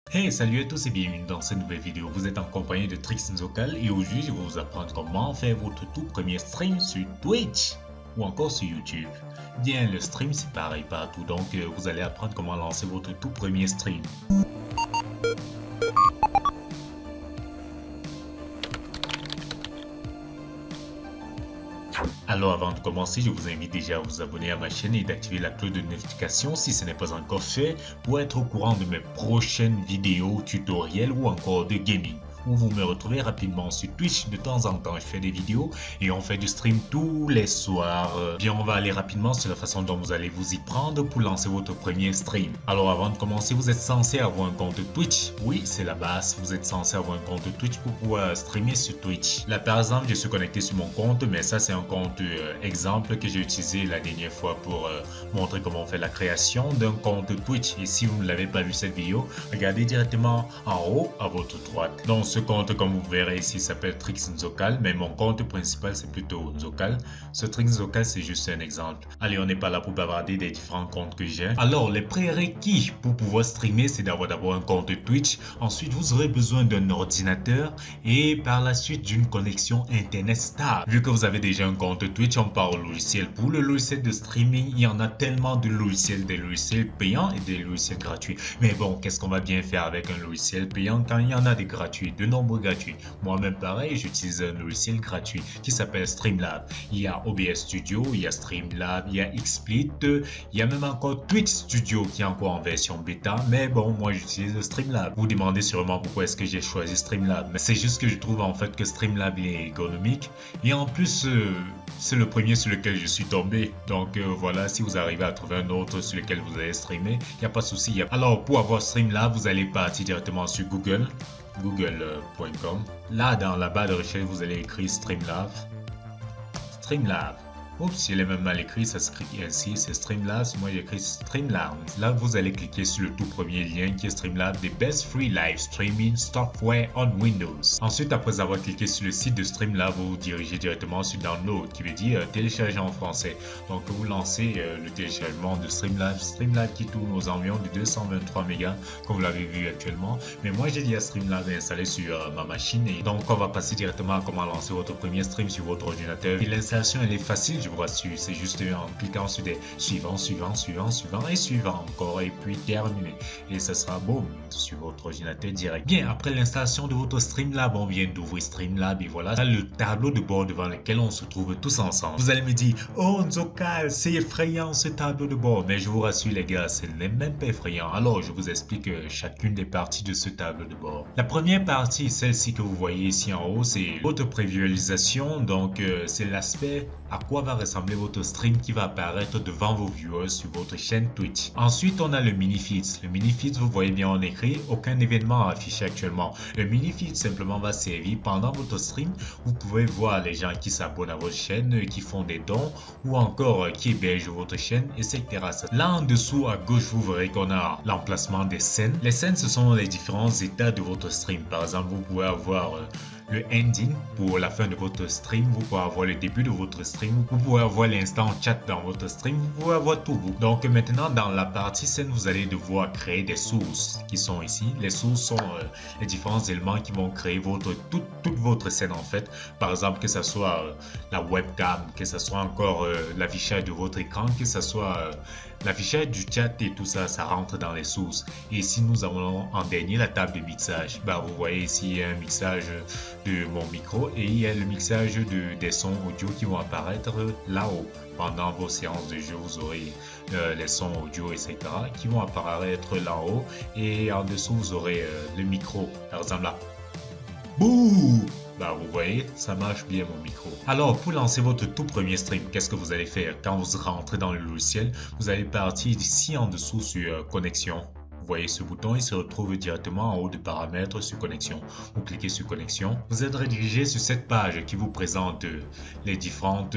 Hey, salut à tous et bienvenue dans cette nouvelle vidéo. Vous êtes en compagnie de Trix Nzokal et aujourd'hui je vais vous apprendre comment faire votre tout premier stream sur Twitch ou encore sur YouTube. Bien, le stream c'est pareil partout, donc vous allez apprendre comment lancer votre tout premier stream. Alors avant de commencer, je vous invite déjà à vous abonner à ma chaîne et d'activer la cloche de notification si ce n'est pas encore fait pour être au courant de mes prochaines vidéos, tutoriels ou encore de gaming. Où vous me retrouvez rapidement sur Twitch. De temps en temps, je fais des vidéos et on fait du stream tous les soirs. Bien, on va aller rapidement sur la façon dont vous allez vous y prendre pour lancer votre premier stream. Alors, avant de commencer, vous êtes censé avoir un compte Twitch. Oui, c'est la base. Vous êtes censé avoir un compte Twitch pour pouvoir streamer sur Twitch. Là, par exemple, je suis connecté sur mon compte, mais ça, c'est un compte exemple que j'ai utilisé la dernière fois pour montrer comment on fait la création d'un compte Twitch. Et si vous ne l'avez pas vu cette vidéo, regardez directement en haut à votre droite. Donc, ce compte, comme vous verrez ici, s'appelle Trix Nzokal, mais mon compte principal c'est plutôt Nzokal. Ce Trix Nzokal c'est juste un exemple. Allez, on n'est pas là pour bavarder des différents comptes que j'ai. Alors, les prérequis pour pouvoir streamer, c'est d'avoir d'abord un compte Twitch. Ensuite, vous aurez besoin d'un ordinateur et par la suite d'une connexion internet stable. Vu que vous avez déjà un compte Twitch, on part au logiciel. Pour le logiciel de streaming, il y en a tellement de logiciels, des logiciels payants et des logiciels gratuits. Mais bon, qu'est-ce qu'on va bien faire avec un logiciel payant quand il y en a des gratuits, de nombreux gratuits. Moi-même pareil, j'utilise un logiciel gratuit qui s'appelle Streamlab. Il y a OBS Studio, il y a Streamlab, il y a XSplit, il y a même encore Twitch Studio qui est encore en version bêta, mais bon, moi j'utilise Streamlab. Vous demandez sûrement pourquoi est-ce que j'ai choisi Streamlab, mais c'est juste que je trouve en fait que Streamlab est ergonomique et en plus c'est le premier sur lequel je suis tombé. Donc voilà, si vous arrivez à trouver un autre sur lequel vous allez streamer, il n'y a pas de souci. Alors pour avoir Streamlab, vous allez partir directement sur google.com. Là, dans la barre de recherche, vous allez écrire Streamlab. Streamlab. Oups, il est même mal écrit, ça s'écrit ainsi, c'est Streamlabs, moi j'ai écrit Streamlabs. Là, vous allez cliquer sur le tout premier lien qui est Streamlabs, the best free live streaming software on Windows. Ensuite, après avoir cliqué sur le site de Streamlabs, vous vous dirigez directement sur Download, qui veut dire télécharger en français. Donc, vous lancez le téléchargement de Streamlabs, Streamlabs qui tourne aux environs de 223 mégas, comme vous l'avez vu actuellement. Mais moi, j'ai déjà Streamlabs installé sur ma machine, et donc on va passer directement à comment lancer votre premier stream sur votre ordinateur. Et l'installation, elle est facile. Je vous rassure, c'est juste en cliquant sur des suivants et suivant encore et puis terminé. Et ça sera bon sur votre ordinateur direct. Bien, après l'installation de votre Streamlab, on vient d'ouvrir Streamlab et voilà le tableau de bord devant lequel on se trouve tous ensemble. Vous allez me dire, oh Nzokal, c'est effrayant ce tableau de bord. Mais je vous rassure les gars, ce n'est même pas effrayant. Alors je vous explique chacune des parties de ce tableau de bord. La première partie, celle-ci que vous voyez ici en haut, c'est votre prévisualisation. Donc c'est l'aspect à quoi va ressembler votre stream qui va apparaître devant vos viewers sur votre chaîne Twitch. Ensuite, on a le mini-feed. Le mini-feed, vous voyez bien en écrit, aucun événement affiché actuellement. Le mini-feed simplement va servir pendant votre stream. Vous pouvez voir les gens qui s'abonnent à votre chaîne, qui font des dons ou encore qui hébergent votre chaîne, etc. Là en dessous à gauche, vous verrez qu'on a l'emplacement des scènes. Les scènes, ce sont les différents états de votre stream. Par exemple, vous pouvez avoir le ending pour la fin de votre stream, vous pouvez avoir le début de votre stream, vous pouvez avoir l'instant chat dans votre stream, vous pouvez avoir tout. Donc maintenant dans la partie scène, vous allez devoir créer des sources qui sont ici. Les sources sont les différents éléments qui vont créer toute votre scène en fait. Par exemple que ce soit la webcam, que ce soit encore l'affichage de votre écran, que ce soit l'affichage du chat et tout ça, ça rentre dans les sources. Et ici nous avons en dernier la table de mixage. Vous voyez ici il y a un mixage de mon micro et il y a le mixage des sons audio qui vont apparaître là-haut. Pendant vos séances de jeu, vous aurez les sons audio, etc. qui vont apparaître là-haut et en dessous, vous aurez le micro. Par exemple là. Bouh! Vous voyez, ça marche bien mon micro. Alors, pour lancer votre tout premier stream, qu'est-ce que vous allez faire? Quand vous rentrez dans le logiciel, vous allez partir ici en dessous sur connexion. Vous voyez ce bouton, il se retrouve directement en haut de paramètres sur connexion. Vous cliquez sur connexion. Vous êtes redirigé sur cette page qui vous présente les différentes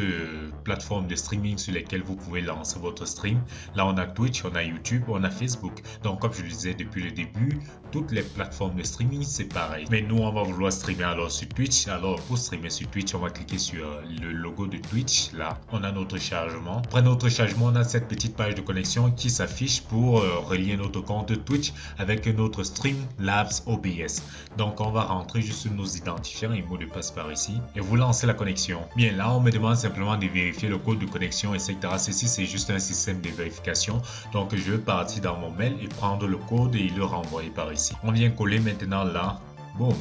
plateformes de streaming sur lesquelles vous pouvez lancer votre stream. Là, on a Twitch, on a YouTube, on a Facebook. Donc, comme je le disais depuis le début, toutes les plateformes de streaming, c'est pareil. Mais nous, on va vouloir streamer alors sur Twitch. Alors, pour streamer sur Twitch, on va cliquer sur le logo de Twitch. Là, on a notre chargement. Après notre chargement, on a cette petite page de connexion qui s'affiche pour relier notre compte Twitch avec notre Streamlabs OBS. Donc on va rentrer juste nos identifiants et mots de passe par ici et vous lancez la connexion. Bien, là on me demande simplement de vérifier le code de connexion, etc. Ceci c'est juste un système de vérification. Donc je vais partir dans mon mail et prendre le code et le renvoyer par ici. On vient coller maintenant là, boum.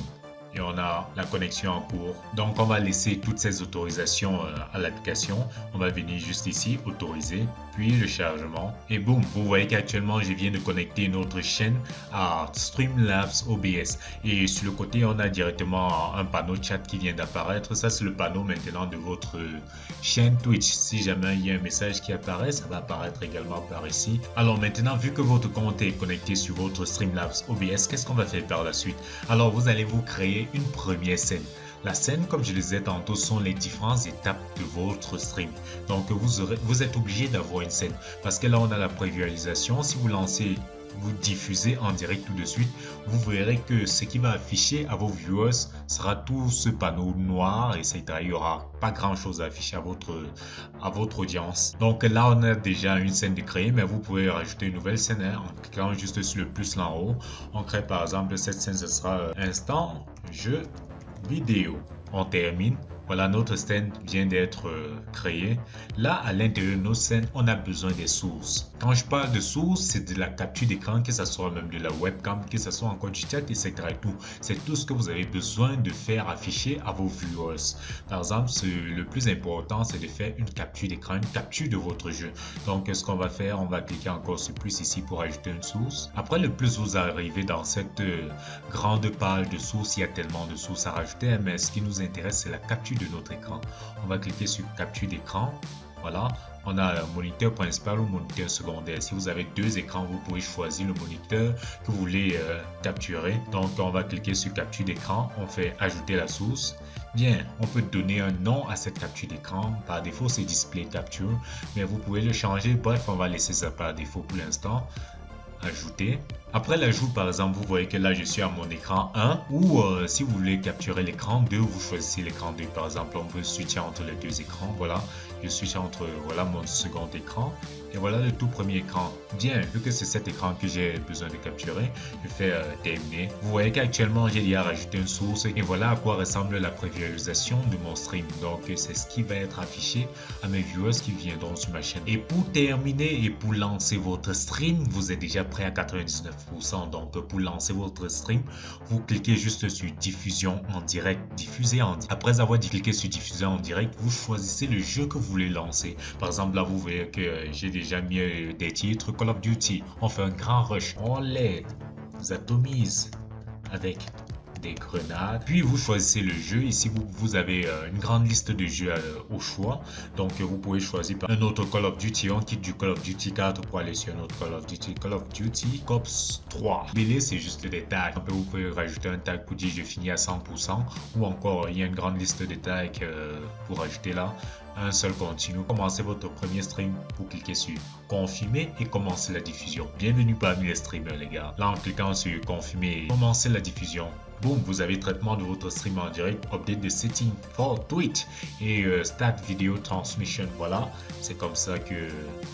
Et on a la connexion en cours. Donc on va laisser toutes ces autorisations à l'application. On va venir juste ici, autoriser, puis le chargement. Et boum, vous voyez qu'actuellement je viens de connecter notre chaîne à Streamlabs OBS. Et sur le côté, on a directement un panneau chat qui vient d'apparaître. Ça c'est le panneau maintenant de votre chaîne Twitch. Si jamais il y a un message qui apparaît, ça va apparaître également par ici. Alors maintenant, vu que votre compte est connecté sur votre Streamlabs OBS, qu'est-ce qu'on va faire par la suite? Alors vous allez vous créer une première scène. La scène, comme je le disais tantôt, sont les différentes étapes de votre stream. Donc vous êtes obligé d'avoir une scène parce que là on a la prévisualisation. Si vous lancez, vous diffusez en direct tout de suite, vous verrez que ce qui va afficher à vos viewers sera tout ce panneau noir, etc. Il n'y aura pas grand chose à afficher à votre audience. Donc là on a déjà une scène de créer, mais vous pouvez rajouter une nouvelle scène en cliquant juste sur le plus là en haut. On crée par exemple cette scène, ce sera instant jeu vidéo. On termine. Voilà, notre scène vient d'être créée. Là, à l'intérieur de nos scènes, on a besoin des sources. Quand je parle de sources, c'est de la capture d'écran, que ce soit même de la webcam, que ce soit encore du chat, etc. C'est tout ce que vous avez besoin de faire afficher à vos viewers. Par exemple, le plus important, c'est de faire une capture d'écran, une capture de votre jeu. Donc, ce qu'on va faire, on va cliquer encore sur plus ici pour ajouter une source. Après, le plus vous arrivez dans cette grande page de sources, il y a tellement de sources à rajouter, mais ce qui nous intéresse, c'est la capture de notre écran. On va cliquer sur capture d'écran. Voilà, on a le moniteur principal ou moniteur secondaire. Si vous avez deux écrans, vous pouvez choisir le moniteur que vous voulez capturer. Donc on va cliquer sur capture d'écran, on fait ajouter la source. Bien, on peut donner un nom à cette capture d'écran. Par défaut c'est display capture, mais vous pouvez le changer. Bref, on va laisser ça par défaut pour l'instant. Ajouter. Après l'ajout, par exemple, vous voyez que là je suis à mon écran 1 ou si vous voulez capturer l'écran 2, vous choisissez l'écran 2. Par exemple, on peut switcher entre les deux écrans. Voilà, je switch entre voilà mon second écran et voilà le tout premier écran. Bien, vu que c'est cet écran que j'ai besoin de capturer, je fais terminer. Vous voyez qu'actuellement j'ai déjà rajouté une source et voilà à quoi ressemble la prévisualisation de mon stream. Donc c'est ce qui va être affiché à mes viewers qui viendront sur ma chaîne. Et pour terminer et pour lancer votre stream, vous êtes déjà prêt à 99%. Donc pour lancer votre stream, vous cliquez juste sur diffusion en direct, diffuser en direct. Après avoir cliqué sur diffuser en direct, vous choisissez le jeu que vous voulez lancer. Par exemple là vous voyez que j'ai déjà mis des titres Call of Duty. On fait un grand rush, on les atomise avec des grenades, puis vous choisissez le jeu. Ici vous avez une grande liste de jeux au choix, donc vous pouvez choisir un autre Call of Duty. On quitte du Call of Duty 4 pour aller sur un autre Call of Duty Cops 3. Belé, c'est juste des tags. Vous pouvez rajouter un tag pour dire je finis à 100%, ou encore il y a une grande liste de tags pour ajouter là un seul continue. Commencez votre premier stream pour cliquer sur confirmer et commencer la diffusion. Bienvenue parmi les streamers les gars. Là en cliquant sur confirmer, commencer la diffusion. Boum, vous avez traitement de votre stream en direct, update de setting for Twitch et start video transmission. Voilà, c'est comme ça que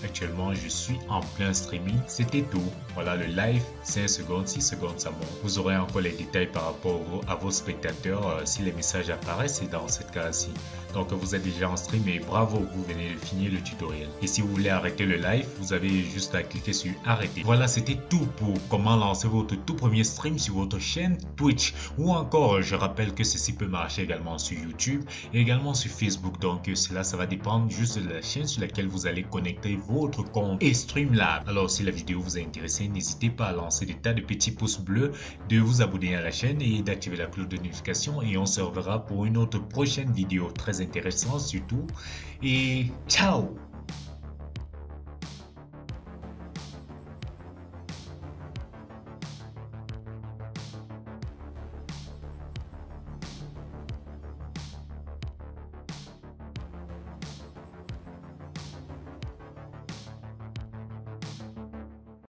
actuellement je suis en plein streaming. C'était tout. Voilà le live, 5 secondes, 6 secondes ça monte. Vous aurez encore les détails par rapport à vos spectateurs si les messages apparaissent, c'est dans cette cas-ci. Donc vous êtes déjà en stream et bravo, vous venez de finir le tutoriel. Et si vous voulez arrêter le live, vous avez juste à cliquer sur arrêter. Voilà, c'était tout pour comment lancer votre tout premier stream sur votre chaîne Twitch. Ou encore, je rappelle que ceci peut marcher également sur YouTube et également sur Facebook. Donc cela, ça va dépendre juste de la chaîne sur laquelle vous allez connecter votre compte et Streamlabs. Alors si la vidéo vous a intéressé, n'hésitez pas à lancer des tas de petits pouces bleus, de vous abonner à la chaîne et d'activer la cloche de notification. Et on se reverra pour une autre prochaine vidéo très intéressante surtout. Et ciao!